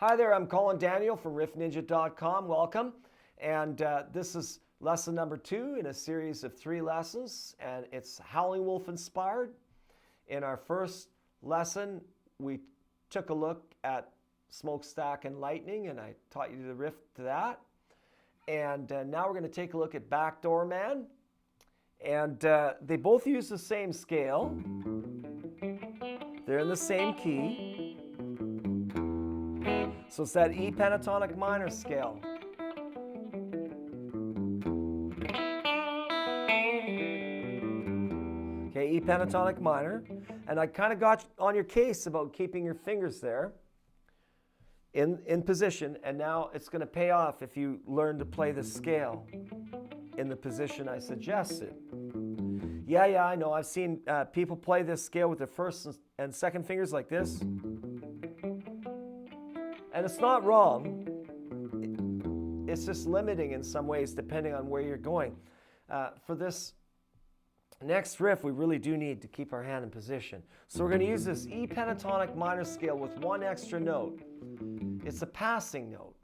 Hi there, I'm Colin Daniel from riffninja.com. Welcome. And this is lesson number 2 in a series of 3 lessons, and it's Howling Wolf inspired. In our first lesson, we took a look at Smokestack and Lightning, and I taught you the riff to that. And now we're going to take a look at Backdoor Man. And they both use the same scale. They're in the same key. So it's that E pentatonic minor scale. Okay, E pentatonic minor. And I kind of got on your case about keeping your fingers there in position. And now it's going to pay off if you learn to play the scale in the position I suggested. Yeah, I know. I've seen people play this scale with their first and second fingers like this. And it's not wrong. It's just limiting in some ways depending on where you're going. For this next riff, we really do need to keep our hand in position. So we're going to use this E pentatonic minor scale with one extra note. It's a passing note,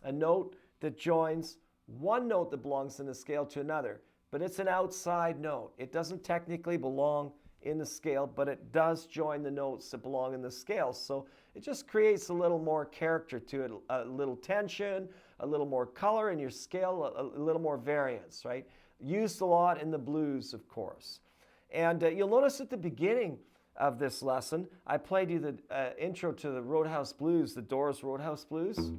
a note that joins one note that belongs in the scale to another, but it's an outside note. It doesn't technically belong in the scale, but it does join the notes that belong in the scale. So it just creates a little more character to it, a little tension, a little more color in your scale, a little more variance, right? Used a lot in the blues, of course. And you'll notice at the beginning of this lesson, I played you the intro to the Roadhouse Blues, the Doors Roadhouse Blues.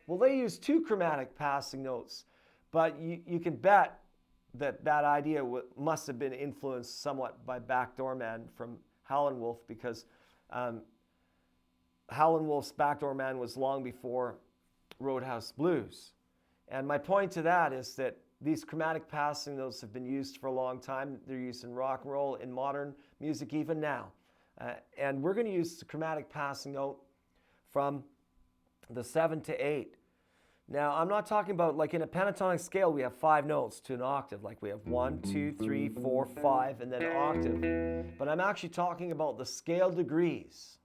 Well, they use 2 chromatic passing notes, but you can bet that that idea must have been influenced somewhat by Backdoor Man from Howling Wolf, because Howling Wolf's Backdoor Man was long before Roadhouse Blues. And my point to that is that these chromatic passing notes have been used for a long time. They're used in rock and roll, in modern music even now. And we're going to use the chromatic passing note from the 7 to 8. Now, I'm not talking about, like in a pentatonic scale, we have 5 notes to an octave. Like we have 1, 2, 3, 4, 5, and then an octave. But I'm actually talking about the scale degrees,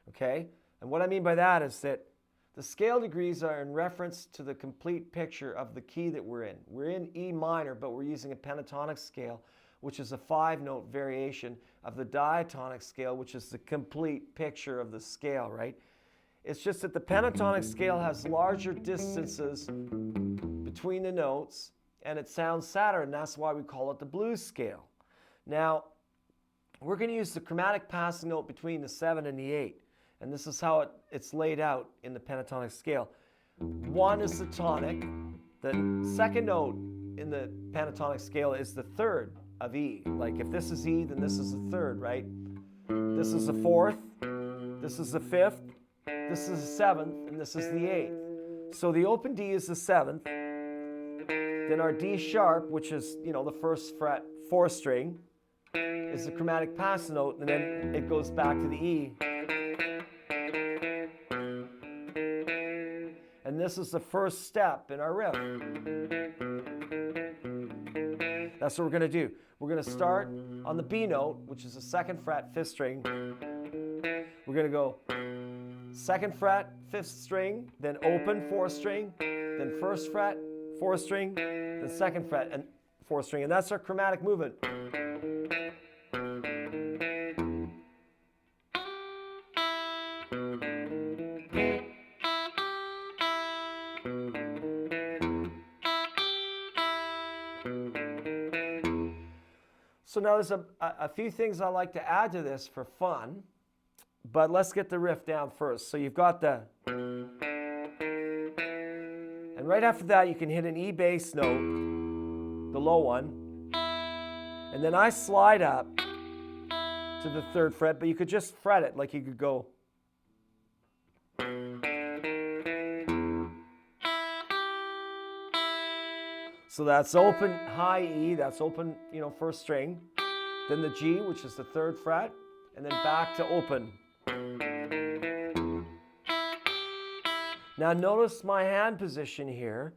okay? And what I mean by that is that the scale degrees are in reference to the complete picture of the key that we're in. We're in E minor, but we're using a pentatonic scale, which is a 5-note variation of the diatonic scale, which is the complete picture of the scale, right? It's just that the pentatonic scale has larger distances between the notes, and it sounds sadder, and that's why we call it the blues scale. Now, we're going to use the chromatic passing note between the 7 and the 8, and this is how it's laid out in the pentatonic scale. 1 is the tonic. The second note in the pentatonic scale is the 3rd of E. Like if this is E, then this is the 3rd, right? This is the 4th. This is the 5th. This is the 7th, and this is the 8th. So the open D is the 7th. Then our D sharp, which is, the first fret, 4th string, is the chromatic passing note, and then it goes back to the E. And this is the first step in our riff. That's what we're going to do. We're going to start on the B note, which is the 2nd fret, 5th string. We're going to go 2nd fret, 5th string, then open 4th string, then 1st fret, 4th string, then 2nd fret and 4th string. And that's our chromatic movement. So now there's a few things I like to add to this for fun. But let's get the riff down first. So you've got the, and right after that you can hit an E bass note, the low one, and then I slide up to the 3rd fret, but you could just fret it, like you could go. So that's open high E, that's open, 1st string, then the G, which is the 3rd fret, and then back to open. Now notice my hand position here.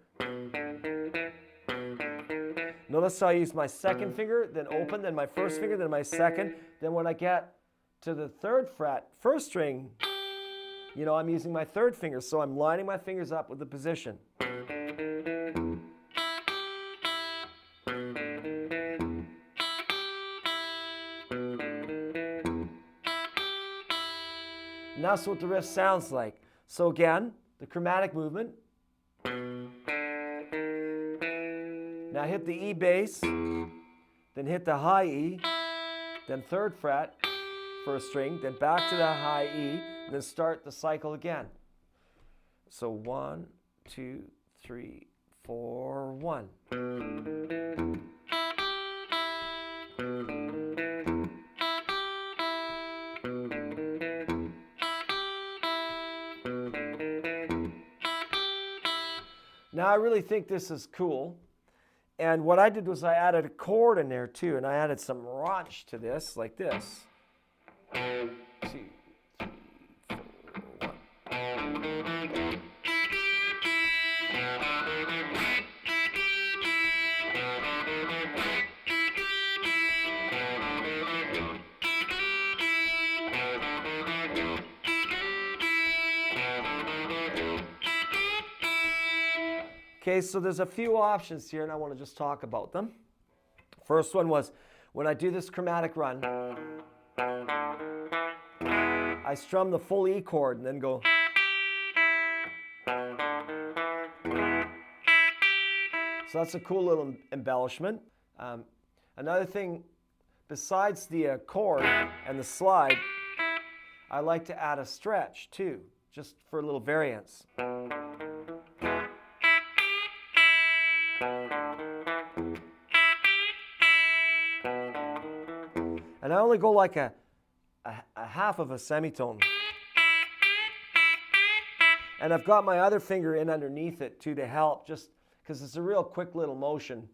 Notice how I use my second finger, then open, then my first finger, then my second. Then when I get to the 3rd fret, 1st string, you know, I'm using my 3rd finger, so I'm lining my fingers up with the position. And that's what the riff sounds like. So again, the chromatic movement. Now hit the E bass, then hit the high E, then 3rd fret, 1st string, then back to the high E, and then start the cycle again. So 1, 2, 3, 4, 1. Now I really think this is cool. And what I did was I added a chord in there too, and I added some raunch to this, like this. 2, 3, 4, 1. Okay, so there's a few options here, and I want to just talk about them. First one was, when I do this chromatic run, I strum the full E chord and then go. So that's a cool little embellishment. Another thing, besides the chord and the slide, I like to add a stretch too, just for a little variance. And I only go like a half of a semitone. And I've got my other finger in underneath it too to help, just because it's a real quick little motion.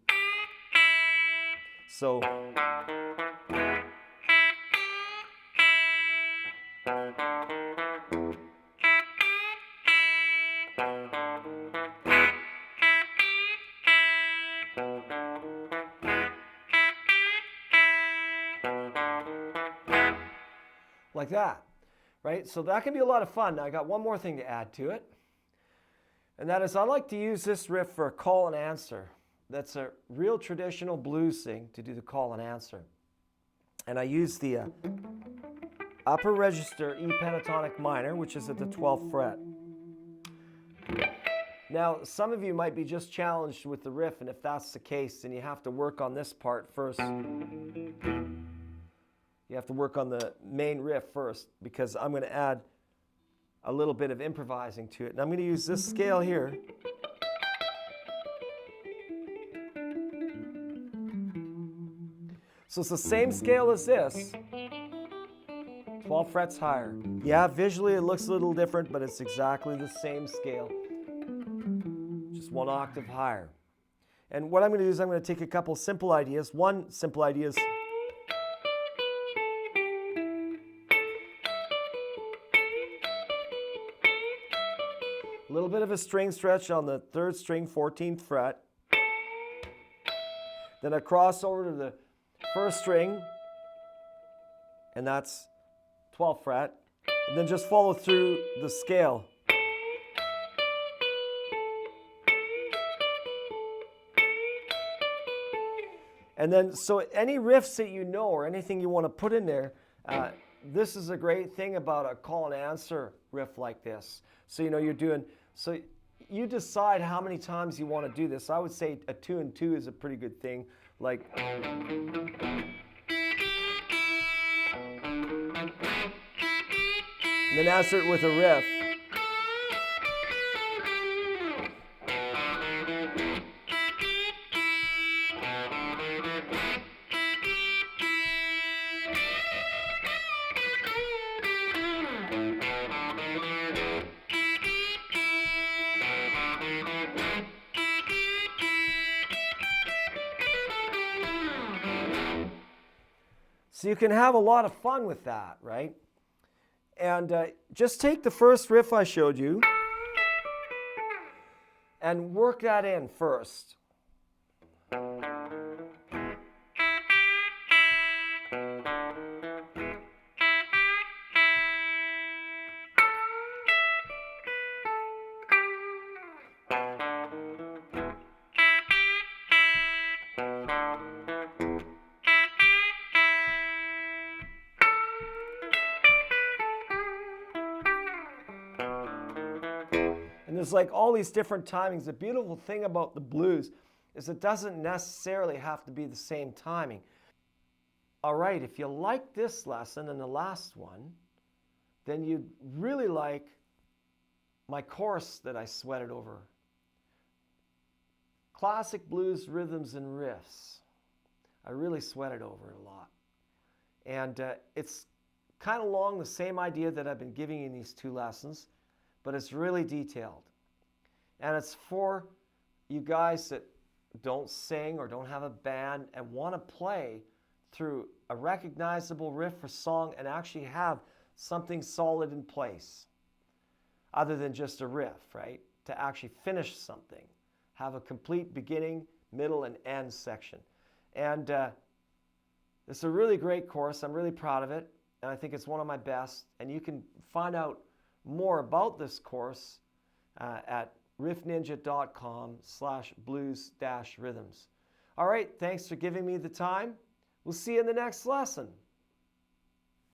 So. Like that, right? So that can be a lot of fun. Now I got one more thing to add to it, and that is I like to use this riff for a call and answer. That's a real traditional blues thing to do the call and answer. And I use the upper register E pentatonic minor, which is at the 12th fret. Now, some of you might be just challenged with the riff, and if that's the case, then you have to work on this part first. You have to work on the main riff first, because I'm going to add a little bit of improvising to it. And I'm going to use this scale here. So it's the same scale as this, 12 frets higher. Yeah, visually it looks a little different, but it's exactly the same scale, just 1 octave higher. And what I'm going to do is I'm going to take a couple simple ideas. One simple idea is a little bit of a string stretch on the 3rd string, 14th fret. Then I cross over to the 1st string, and that's 12th fret. And then just follow through the scale. And then, so any riffs that you know or anything you want to put in there, this is a great thing about a call and answer riff like this. So, you know, you're doing, so you decide how many times you want to do this. I would say a 2 and 2 is a pretty good thing. Like, and then answer it with a riff. So you can have a lot of fun with that, right? And just take the first riff I showed you and work that in first. And And there's like all these different timings. The beautiful thing about the blues is it doesn't necessarily have to be the same timing. All right, if you like this lesson and the last one, then you'd really like my course that I sweated over. Classic Blues Rhythms and Riffs. I really sweated over it a lot. And it's kind of along the same idea that I've been giving you in these two lessons, but it's really detailed. And it's for you guys that don't sing or don't have a band and want to play through a recognizable riff or song and actually have something solid in place other than just a riff, right? To actually finish something, have a complete beginning, middle, and end section. And it's a really great course. I'm really proud of it, and I think it's one of my best. And you can find out more about this course at riffninja.com/blues-rhythms. All right, thanks for giving me the time. We'll see you in the next lesson.